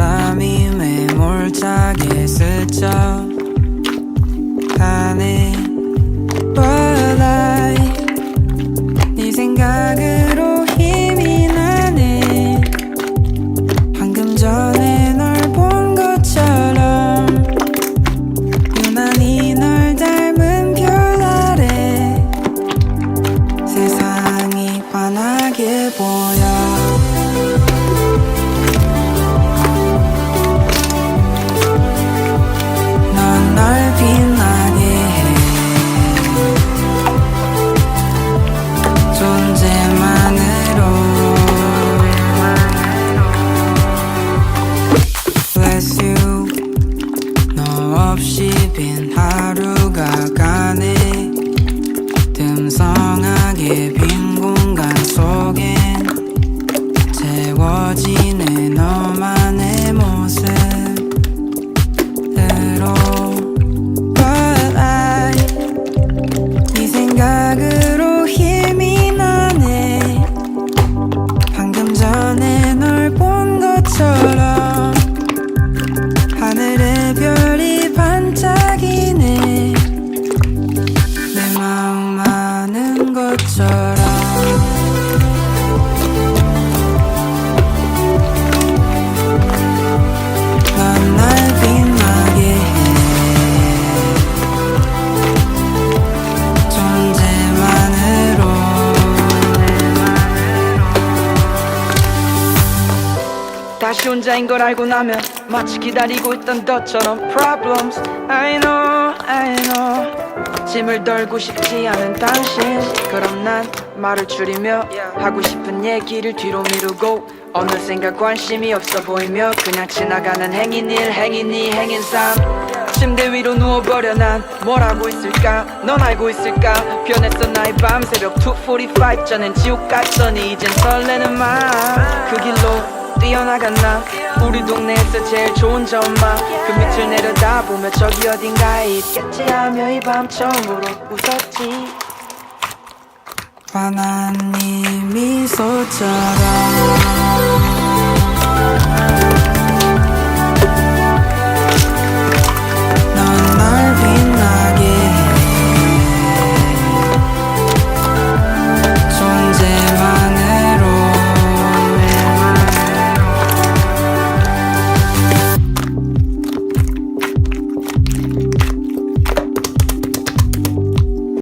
맘이 매몰차게 스쳐 가네. But 네 생각으로 힘이 나네. 방금 전에 널 본 것처럼 유난히 널 닮은 별 아래 세상이 환하게 보여. 넌 날 빛나게 해. 존재만으로 Bless you. 너 없이 빈 하루가 가네. 듬성하게 빈 공간 속엔 채워지는 너만의 모습으로. But 네 생각으로 힘이 나네. 방금 전에 널 본 것처럼 하늘의 별이 반짝이네. 내 마음 아는 것처럼. 넌 날 빛나게 해. 존재만으로. 다시 혼자인 걸 알고 나면 마치 기다리고 있던 너처럼 Problems I know 짐을 덜고 싶지 않은 당신. 그럼 난 말을 줄이며 하고 싶은 얘기를 뒤로 미루고 어느샌가 관심이 없어 보이며 그냥 지나가는 행인 일 행인 이 행인 삶. 침대 위로 누워버려. 난 뭘 하고 있을까? 넌 알고 있을까? 변했어 나의 밤. 새벽 2:45 전엔 지옥 같더니 이젠 설레는 마음. 그 길로 뛰어나갔나? 우리 동네에서 제일 좋은 전망. 그 밑을 내려다보며 저기 어딘가에 있겠지 하며 이 밤 처음으로 웃었지. 환한 네 미소처럼